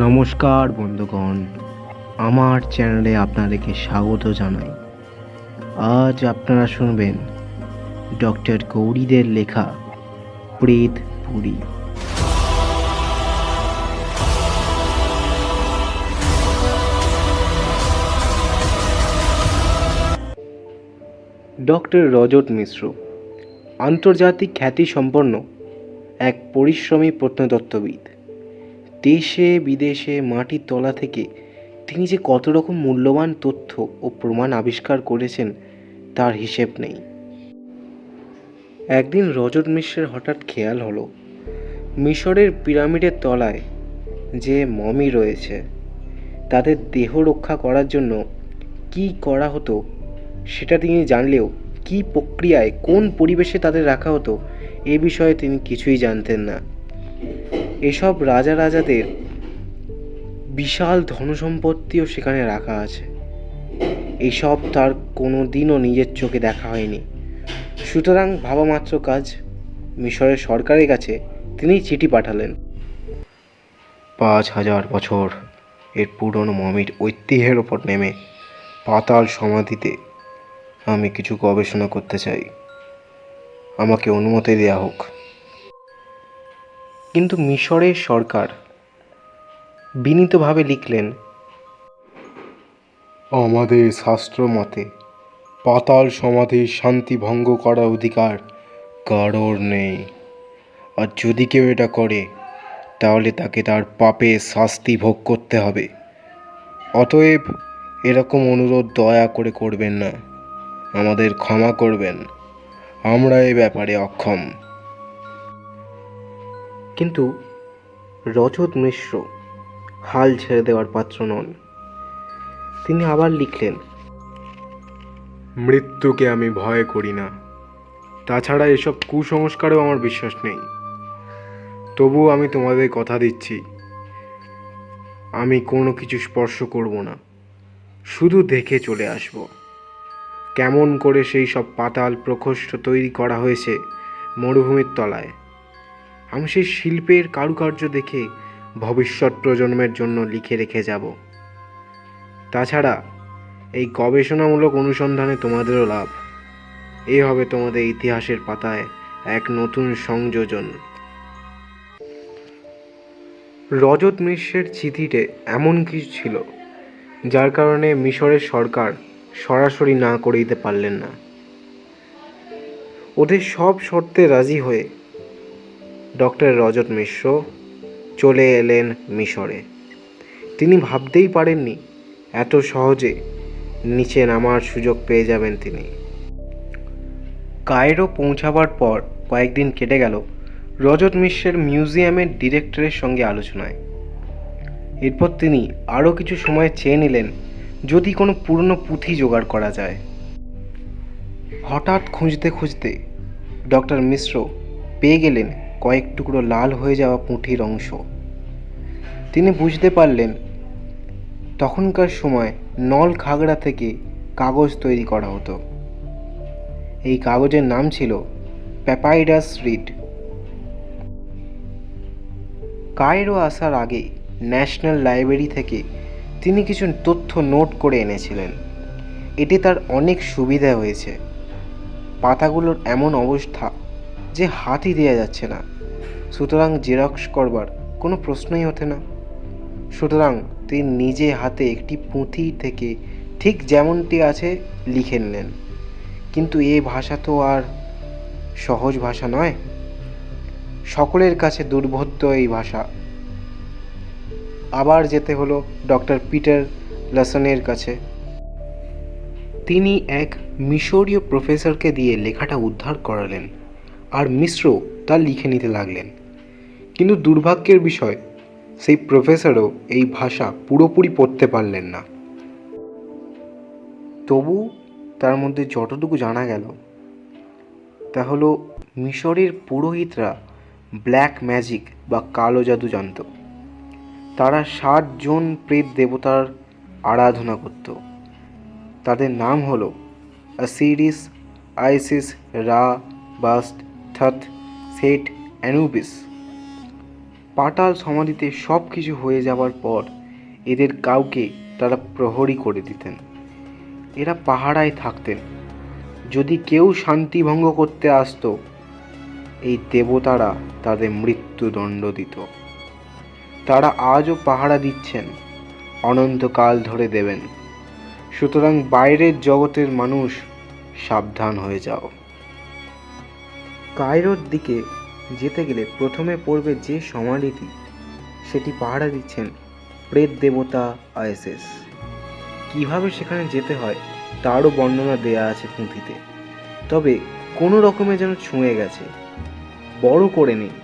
নমস্কার বন্ধুগণ, আমার চ্যানেলে আপনাদেরকে স্বাগত জানাই। আজ আপনারা শুনবেন ডক্টর গৌরীদের লেখা প্রেত পুরী। ডক্টর রজত মিশ্র আন্তর্জাতিক খ্যাতিসম্পন্ন এক পরিশ্রমী প্রত্নতত্ত্ববিদ। দেশে বিদেশে মাটির তলা থেকে তিনি যে কত রকম মূল্যবান তথ্য ও প্রমাণ আবিষ্কার করেছেন তার হিসেব নেই। একদিন রজত মিশ্রের হঠাৎ খেয়াল হলো, মিশরের পিরামিডের তলায় যে মমি রয়েছে তাদের দেহ রক্ষা করার জন্য কি করা হতো সেটা তিনি জানলেও কি প্রক্রিয়ায় কোন পরিবেশে তাদের রাখা হতো এ বিষয়ে তিনি কিছুই জানতেন না। এসব রাজাদের বিশাল ধনসম্পত্তিও সেখানে রাখা আছে, এইসব তার কোনো দিনও নিজের চোখে দেখা হয়নি। সুতরাং ভাবা মাত্র কাজ, মিশরের সরকারের কাছে তিনি চিঠি পাঠালেন। 5000 বছর এর পুরনো মমির ঐতিহ্যের ওপর নেমে পাতাল সমাধিতে আমি কিছু গবেষণা করতে চাই, আমাকে অনুমতি দেওয়া হোক। কিন্তু মিশরের সরকার বিনীতভাবে লিখলেন, আমাদের শাস্ত্র মতে পাতাল সমাধির শান্তি ভঙ্গ করার অধিকার কারোর নেই, আর যদি কেউ এটা করে তাহলে তাকে তার পাপের শাস্তি ভোগ করতে হবে। অতএব এরকম অনুরোধ দয়া করে করবেন না, আমাদের ক্ষমা করবেন, আমরা এ ব্যাপারে অক্ষম। কিন্তু রজত মিশ্র হাল ছেড়ে দেওয়ার পাত্র নন। তিনি আবার লিখলেন, মৃত্যুকে আমি ভয় করি না, তাছাড়া এসব কুসংস্কারেও আমার বিশ্বাস নেই। তবুও আমি তোমাদের কথা দিচ্ছি, আমি কোনো কিছু স্পর্শ করব না, শুধু দেখে চলে আসব কেমন করে সেই সব পাতাল প্রকোষ্ঠ তৈরি করা হয়েছে মরুভূমির তলায়। আমি সেই শিল্পের কারুকার্য দেখে ভবিষ্যৎ প্রজন্মের জন্য লিখে রেখে যাব। তাছাড়া এই গবেষণামূলক অনুসন্ধানে তোমাদেরও লাভ, এ হবে তোমাদের ইতিহাসের পাতায় এক নতুন সংযোজন। রজত মিশ্রের চিঠিতে এমন কিছু ছিল যার কারণে মিশরের সরকার সরাসরি না করে দিতে পারলেন না। ওদের সব শর্তে রাজি হয়ে ডক্টর রজত মিশ্র চলে এলেন মিশরে। তিনি ভাবতেই পারেননি এত সহজে নিচে নামার সুযোগ পেয়ে যাবেন তিনি। কায়রো পৌঁছাবার পর কয়েকদিন কেটে গেল রজত মিশ্রের মিউজিয়ামের ডিরেক্টরের সঙ্গে আলোচনায়। এরপর তিনি আরও কিছু সময় চেয়ে নিলেন যদি কোনো পুরনো পুঁথি জোগাড় করা যায়। হঠাৎ খুঁজতে খুঁজতে ডক্টর মিশ্র পেয়ে গেলেন কয়েক টুকরো লাল হয়ে যাওয়া পুঁথির অংশ। তিনি বুঝতে পারলেন তখনকার সময় নল খাগড়া থেকে কাগজ তৈরি করা হতো। এই কাগজের নাম ছিল প্যাপাইরাস রিড। কায়রো আসার আগে ন্যাশনাল লাইব্রেরি থেকে তিনি কিছু তথ্য নোট করে এনেছিলেন। এতে তার অনেক সুবিধা হয়েছে। পাতাগুলোর এমন অবস্থা যে হাতই দেওয়া যাচ্ছে না, সুতরাং জেরক্স করবার কোনো প্রশ্নই ওঠে না। সুতরাং তিনি নিজে হাতে একটি পুঁথি থেকে ঠিক যেমনটি আছে লিখে নিলেন। কিন্তু এই ভাষা তো আর সহজ ভাষা নয়, সকলের কাছে দুর্বোধ্য এই ভাষা। আবার যেতে হলো ডক্টর পিটার লাসনের কাছে। তিনি এক মিশরীয় প্রফেসরকে দিয়ে লেখাটা উদ্ধার করালেন, আর মিশ্র তা লিখে নিতে লাগলেন। কিন্তু দুর্ভাগ্যের বিষয়, সেই প্রফেসরও এই ভাষা পুরোপুরি পড়তে পারলেন না। তবু তার মধ্যে যতটুকু জানা গেল তা হলো মিশরের পুরোহিতরা ব্ল্যাক ম্যাজিক বা কালো জাদু জানত। তারা 60 জন প্রেত দেবতার আরাধনা করত। তাদের নাম হলো অসিরিস, আইসিস, রা, বাস্ট, থত, সেট, অ্যানুবিস। পাতাল সমাধিতে সব কিছু হয়ে যাবার পর এদের কাউকে তারা প্রহরী করে দিতেন। এরা পাহারায় থাকতেন। যদি কেউ শান্তি ভঙ্গ করতে আসতো, এই দেবতারা তাদের মৃত্যুদণ্ড দিত। তারা আজও পাহারা দিচ্ছেন, অনন্তকাল ধরে দেবেন। সুতরাং বাইরের জগতের মানুষ সাবধান হয়ে যাও। কায়রোর দিকে যেতে গেলে প্রথমে পড়বে যে সমাধিটি, সেটি পাহারা দিচ্ছেন প্রেত দেবতা আইসিস। কিভাবে সেখানে যেতে হয় তারও বর্ণনা দেয়া আছে পুঁথিতে, তবে কোনো রকমে যেন ছুঁয়ে গেছে, বড় করে নেই।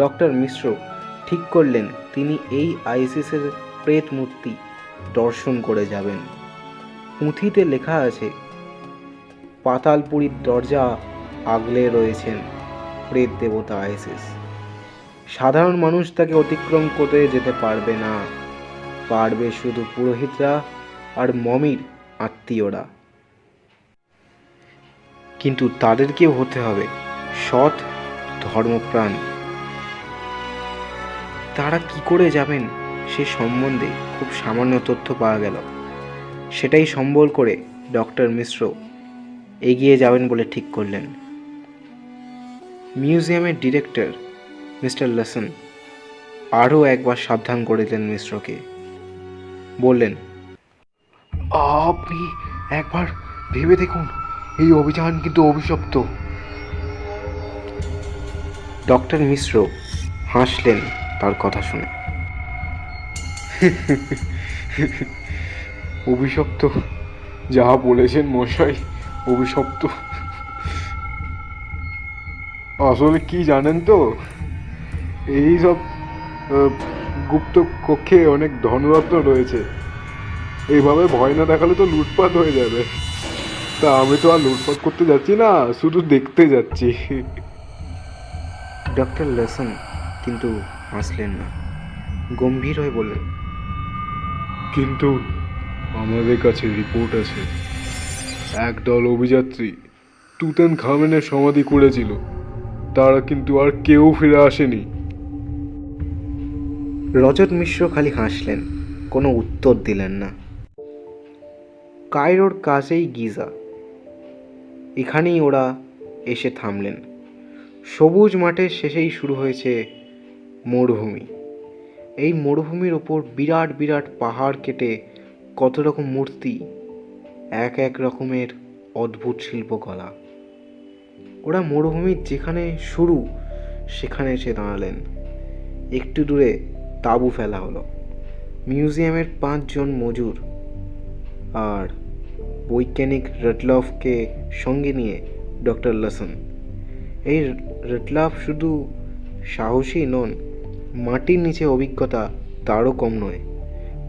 ডক্টর মিশ্র ঠিক করলেন তিনি এই আইসিসের প্রেত মূর্তি দর্শন করে যাবেন। পুঁথিতে লেখা আছে, পাতালপুরীর দরজা আগলে রয়েছেন প্রেত দেবতা আইসিস। সাধারণ মানুষ তাকে অতিক্রম করে যেতে পারবে না, পারবে শুধু পুরোহিতরা আর মমির আত্মীয়রা। কিন্তু তাদেরকেও হতে হবে সৎ, ধর্মপ্রাণ। তারা কি করে যাবেন সে সম্বন্ধে খুব সামান্য তথ্য পাওয়া গেল। সেটাই সম্বল করে ডক্টর মিশ্র এগিয়ে যাবেন বলে ঠিক করলেন। মিউজিয়ামের ডিরেক্টর মিস্টার লেসন আরও একবার সাবধান করে দিলেন মিশ্রকে। বললেন, আপনি একবার ভেবে দেখুন, এই অভিযান কিন্তু অভিশপ্ত। ডক্টর মিশ্র হাসলেন তার কথা শুনে। অভিশপ্ত? যা বলেছেন মশাই, অভিশপ্ত। আসলে কি জানেন তো, এই সব গুপ্ত কক্ষে অনেক ধনরত্ন রয়েছে। এইভাবে ভয় না দেখালে তো লুটপাট হয়ে যাবে। তা আমি তো আর লুটপাট করতে যাচ্ছি না, শুধু দেখতে যাচ্ছি। ডক্টর লেসন কিন্তু হাসলেন না, গম্ভীর হয়ে বললেন, কিন্তু আমাদের কাছে রিপোর্ট আছে, একদল অভিযাত্রী তুতানখামেনের সমাধি করেছিল, তারা কিন্তু আর কেউ ফিরে আসেনি। রজত মিশ্র খালি হাসলেন, কোনো উত্তর দিলেন না। কায়রোর কাছেই গিজা, এখানেই ওরা এসে থামলেন। সবুজ মাঠের শেষেই শুরু হয়েছে মরুভূমি। এই মরুভূমির ওপর বিরাট বিরাট পাহাড় কেটে কত রকম মূর্তি, এক এক রকমের অদ্ভুত শিল্পকলা। ওরা মরুভূমির যেখানে শুরু সেখানে এসে দাঁড়ালেন। একটু দূরে তাঁবু ফেলা হলো। মিউজিয়ামের 5 জন মজুর আর বৈজ্ঞানিক রটলফকে সঙ্গে নিয়ে ডক্টর লেসন। এই রটলফ শুধু সাহসী নন, মাটির নিচে অভিজ্ঞতা তারও কম নয়।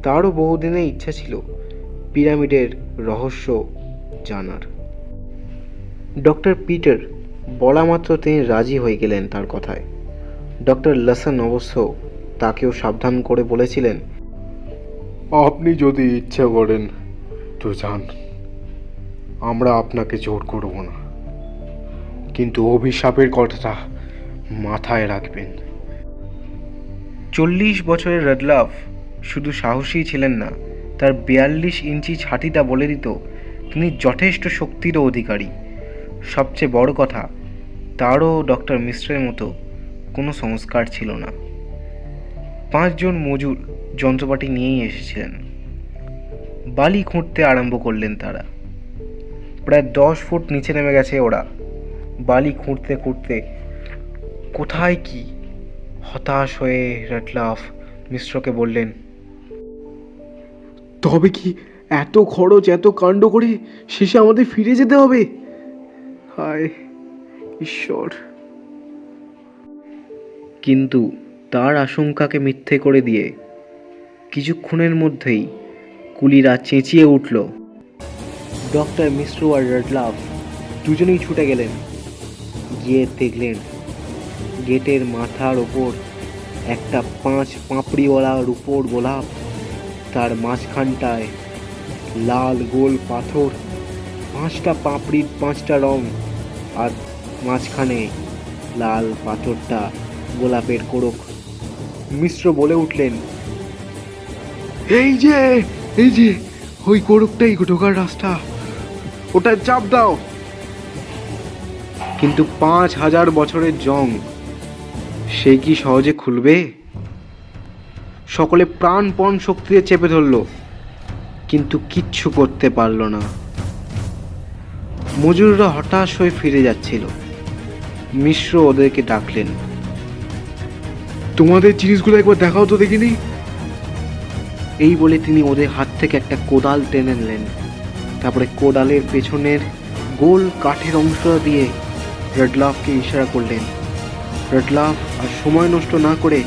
তারও বহুদিনের ইচ্ছা ছিল পিরামিডের রহস্য জানার। ডক্টর পিটার বলা মাত্র তিনি রাজি হয়ে গেলেন তার কথায়। ডক্টর লেসন অবশ্য তাকেও সাবধান করে বলেছিলেন, আপনি যদি ইচ্ছা করেন তো যান, আমরা আপনাকে জোর করব না, কিন্তু অভিশাপের কথাটা মাথায় রাখবেন। 40 বছরের রডলফ শুধু সাহসী ছিলেন না, তার 42 ইঞ্চি ছাতিটা বলে দিত তিনি যথেষ্ট শক্তিরও অধিকারী। সবচেয়ে বড় কথা, তারও ডক্টর মিশ্রের মতো কোনো সংস্কার ছিল না। 5 জন মজুর যন্ত্রপাতি নিয়েই এসেছিলেন। বালি খুঁড়তে আরম্ভ করলেন তারা। প্রায় 10 ফুট নিচে নেমে গেছে ওরা। বালি খুঁড়তে খুঁড়তে কোথায় কি, হতাশ হয়ে রটলফ মিশ্রকে বললেন, তবে কি এত খরচ, এত কাণ্ড করে শেষে আমাদের ফিরে যেতে হবে? হায় ঈশ্বর! কিন্তু তার আশঙ্কাকে মিথ্যে করে দিয়ে কিছুক্ষণের মধ্যেই কুলিরা চেঁচিয়ে উঠল। ডক্টর মিশ্র আর রটলফ দুজনেই ছুটে গেলেন। গিয়ে দেখলেন গেটের মাথার ওপর একটা 5 পাপড়িওয়ালা রূপোর গোলাপ, তার মাঝখানটায় লাল গোল পাথর, 5টা পাপড়ির 5টা রং, আর মাঝখানে লাল পাথরটা গোলাপের কোড়ক মিশ্র বলে উঠলেন, এই যে এই যে ওই কোরকটাই ঢোকার রাস্তা, ওটা চাপ দাও। কিন্তু 5000 বছরের জং, সে কি সহজে খুলবে? সকলে প্রাণপণ শক্তিতে চেপে ধরল, কিন্তু কিচ্ছু করতে পারল না। মজুররা হতাশ হয়ে ফিরে যাচ্ছিল। মিশ্র ওদেরকে ডাকলেন, তোমাদের জিনিসগুলো একবার দেখাও তো দেখিনি। এই বলে তিনি ওদের হাত থেকে একটা কোদাল টেনে নিলেন। তারপরে কোদালের পেছনের গোল কাঠের অংশটা দিয়ে রেডলাফকে ইশারা করলেন। রেডলাফ আর সময় নষ্ট না করে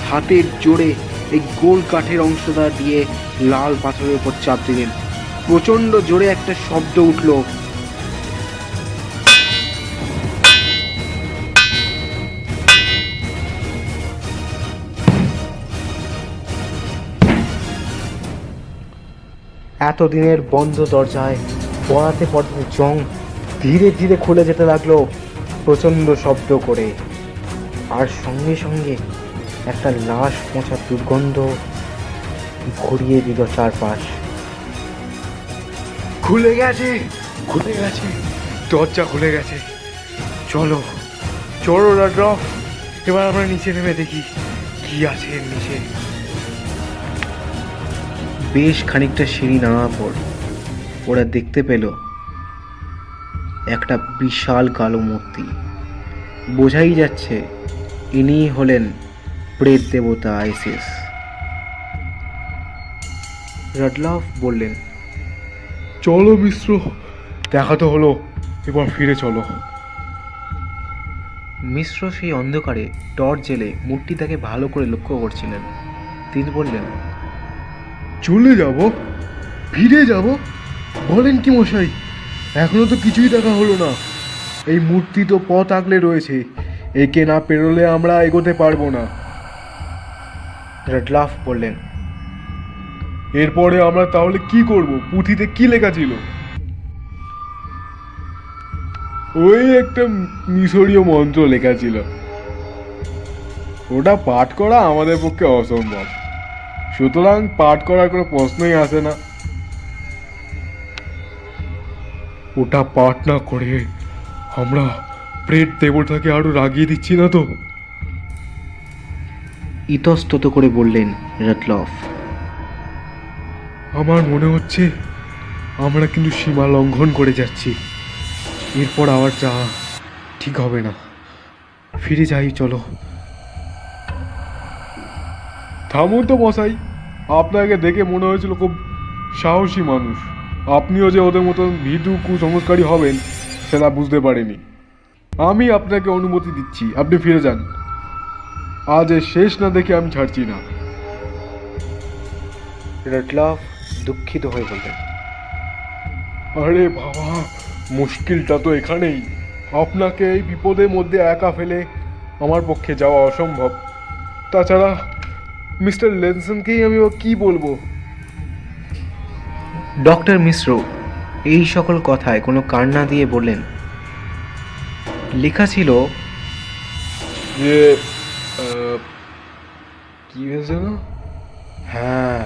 হাতের জোরে এই গোল কাঠের অংশটা দিয়ে লাল পাথরের উপর চাপ দিলেন। প্রচণ্ড জোরে একটা শব্দ উঠল। এতদিনের বন্ধ দরজায় পড়াতে পড়াতে জং ধীরে ধীরে খুলে যেতে লাগলো, প্রচণ্ড শব্দ করে। আর সঙ্গে সঙ্গে একটা লাশ পচা দুর্গন্ধ ঘুরিয়ে দিল চারপাশ। খুলে গেছে, খুলে গেছে, দরজা খুলে গেছে। চলো চলো রেডলাফ, এবার আমরা নিচে নেমে দেখি কি আছে এর নিচে। বেশ খানিকটা সিঁড়ি নামার পর ওরা দেখতে পেল একটা বিশাল কালো মূর্তি। বোঝাই যাচ্ছে ইনি হলেন প্রেত দেবতা আইসিস। রেডলাফ বললেন, চলো মিশ্র, দেখা তো হলো, এবার ফিরে চলো। মিশ্র সেই অন্ধকারে টর্চ জেলে মূর্তিটাকে ভালো করে লক্ষ্য করছিলেন। তিনি বললেন, চলে যাব, ফিরে যাব, বলেন কি মশাই? এখনো তো কিছুই দেখা হলো না। এই মূর্তি তো পথ আগলে রয়েছে, একে না পেরোলে আমরা এগোতে পারবো না। রেডলাফ বললেন, এরপরে আমরা তাহলে কি করব? পুঁথিতে কি লেখা ছিল? ওই একটা মিশরীয় মন্ত্র লেখা ছিল, ওটা পাঠ করা আমাদের পক্ষে অসম্ভব, সুতরাং পাঠ করার কোনো প্রশ্নই আসে না। ওটা পাঠ না করে আমরা প্রেত দেবতাকে আরো রাগিয়ে দিচ্ছি না তো? ইতস্তত করে বললেন রেডলাফ। আমার মনে হচ্ছে আমরা কিন্তু সীমা লঙ্ঘন করে যাচ্ছি, এরপর আবার যা ঠিক হবে না। ফিরে যাই চলো। থামুন তো মশাই, আপনাকে দেখে মনে হয়েছিল খুব সাহসী মানুষ। আপনিও যে ওদের মতন ভীতু কুসংস্কারী হবেন সেটা বুঝতে পারিনি। আমি আপনাকে অনুমতি দিচ্ছি, আপনি ফিরে যান। আজ এর শেষ না দেখে আমি ছাড়ছি না। রেডলাফ দুঃখিত হয়ে বললেন, আরে বাবা, মুশকিলটা তো এখানেই। আপনাকে এই বিপদের মধ্যে একা ফেলে আমার পক্ষে যাওয়া অসম্ভব। তাছাড়া মিস্টার লেনসনকেই আমি কি বলবো? ডক্টর মিশ্র এই সকল কথায় কোনো কান না দিয়ে বললেন, লেখা ছিল যে কি হয়েছে না? হ্যাঁ,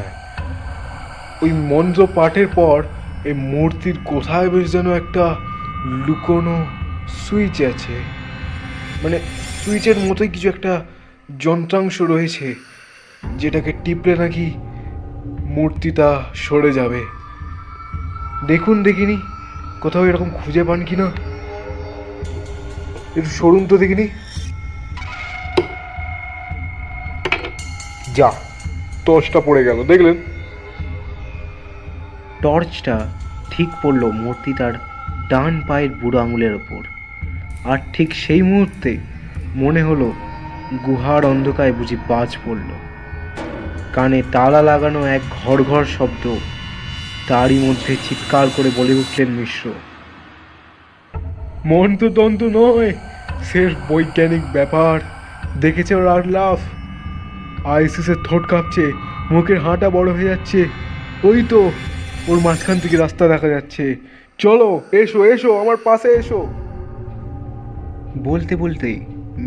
ওই মন্ত্র পাঠের পর এই মূর্তির কোথায় বেশ যেন একটা লুকোনো সুইচ আছে, মানে সুইচের মতোই কিছু একটা যন্ত্রাংশ রয়েছে, যেটাকে টিপলে নাকি মূর্তিটা সরে যাবে। দেখুন দেখিনি কোথাও এরকম খুঁজে পান কি না, একটু সরুন তো দেখিনি। যা, টর্চটা পড়ে গেল, দেখলেন? টর্চটা ঠিক পড়ল মূর্তিটার ডান পায়ের বুড়ো আঙুলের ওপর। আর ঠিক সেই মুহূর্তে মনে হলো গুহার অন্ধকারে বুঝি বাজ পড়ল। কানে তালা লাগানো এক ঘর ঘর শব্দ, তারই মধ্যে চিৎকার করে বলে উঠলেন মিশ্র, মন্ত্রতন্ত্র নয়, সির্ফ বৈজ্ঞানিক ব্যাপার। দেখেছে রেডলাফ, আইসিসের ঠোঁট কাঁপছে, মুখের হাঁটা বড় হয়ে যাচ্ছে। ওই তো ওর মাঝখান থেকে রাস্তা দেখা যাচ্ছে। চলো, এসো এসো, আমার পাশে এসো। বলতে বলতে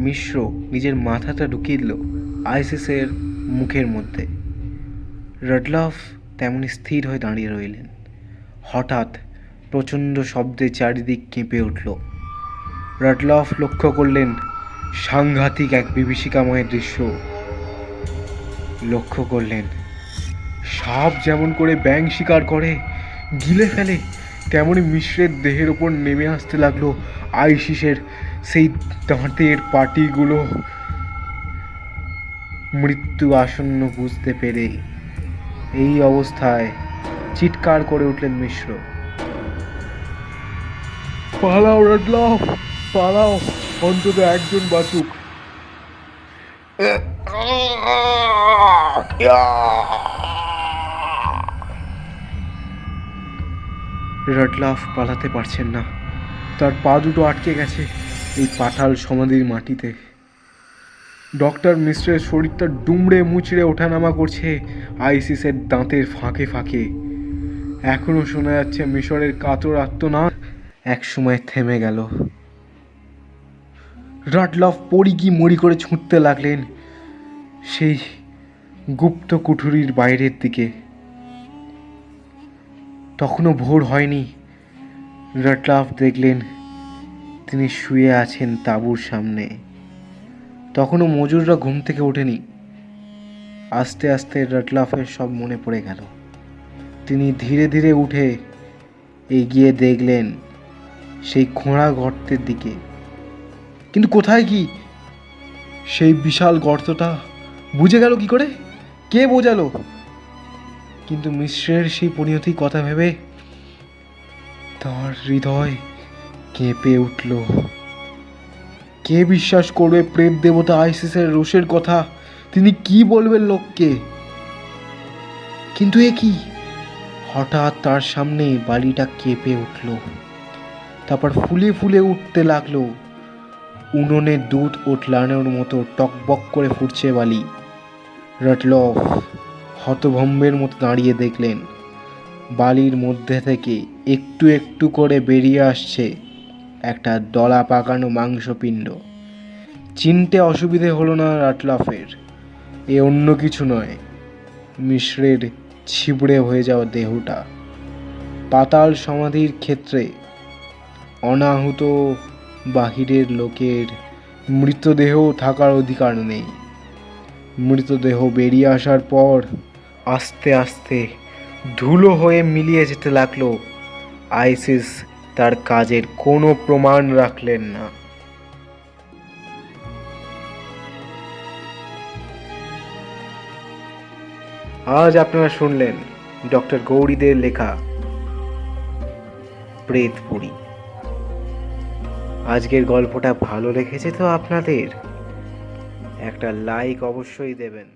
মিশ্র নিজের মাথাটা ঢুকিয়ে দিল আইসিসের মুখের মধ্যে। রাডলফ তেমনি স্থির হয়ে দাঁড়িয়ে রইলেন। হঠাৎ প্রচণ্ড শব্দে চারিদিক কেঁপে উঠল। রাডলফ লক্ষ্য করলেন সাংঘাতিক এক বিভীষিকাময় দৃশ্য। লক্ষ্য করলেন সাপ যেমন করে ব্যাঙ শিকার করে, গিলে ফেলে, তেমনি মিশ্রের দেহের ওপর নেমে আসতে লাগলো আইসিসের সেই দাঁতের পাটিগুলো। মৃত্যু আসন্ন বুঝতে পেরে এই অবস্থায় চিৎকার করে উঠলেন মিশ্র, পালাও রাডলফ, পালাও, অন্তত একজন বাঁচুক। রাডলফ পালাতে পারছেন না, তার পা দুটো আটকে গেছে এই পাতাল সমাধির মাটিতে। ডক্টর মিশ্রের শরীরটা দুমড়ে মুচড়ে ওঠানামা করছে আইসিসের দাঁতের ফাঁকে ফাঁকে। এখনো শোনা যাচ্ছে মিশরের কাতর আর্তনাদ। এক সময় থেমে গেল। রাডলফ পড়ি কি মরি করে ছুটতে লাগলেন সেই গুপ্ত কুঠুরির বাইরের দিকে। তখনও ভোর হয়নি। রাডলফ দেখলেন তিনি শুয়ে আছেন তাঁবুর সামনে। তখনও মজুররা ঘুম থেকে ওঠেনি। আস্তে আস্তে রাডলফের সব মনে পড়ে গেল। তিনি ধীরে ধীরে উঠে এগিয়ে দেখলেন সেই খোঁড়া গর্তের দিকে। কিন্তু কোথায় কি সেই বিশাল গর্তটা? বুঝে গেল কি করে? কে বোঝালো? কিন্তু মিশ্রের সেই পরিণতির কথা ভেবে তার হৃদয় কেঁপে উঠল। কে বিশ্বাস করবে প্রেত দেবতা আইসিসের রোষের কথা? তিনি কি বলবেন লোককে? কিন্তু এ কি? হঠাৎ তার সামনে বালিটা কেঁপে উঠল, তারপর ফুলে ফুলে উঠতে লাগলো। উনুনে দুধ ওঠলানোর মতো টকবক করে ফুটছে বালি। রাডলফ হতভম্বের মতো দাঁড়িয়ে দেখলেন বালির মধ্যে থেকে একটু একটু করে বেরিয়ে আসছে একটা দলা পাকানো মাংসপিণ্ড। চিনতে অসুবিধে হলো না রাডলফের। এ অন্য কিছু নয়, মিশ্রের ছিবড়ে হয়ে যাওয়া দেহটা। পাতাল সমাধির ক্ষেত্রে অনাহুত বাহিরের লোকের মৃতদেহ থাকার অধিকার নেই। মৃতদেহ বেরিয়ে আসার পর আস্তে আস্তে ধুলো হয়ে মিলিয়ে যেতে লাগলো। আইসিস তার কাজের কোনো প্রমাণ রাখলেন না। আজ আপনারা শুনলেন ডক্টর গৌরীদের লেখা প্রেতপুরী। আজকের গল্পটা ভালো লেগেছে তো আপনাদের? একটা লাইক অবশ্যই দেবেন।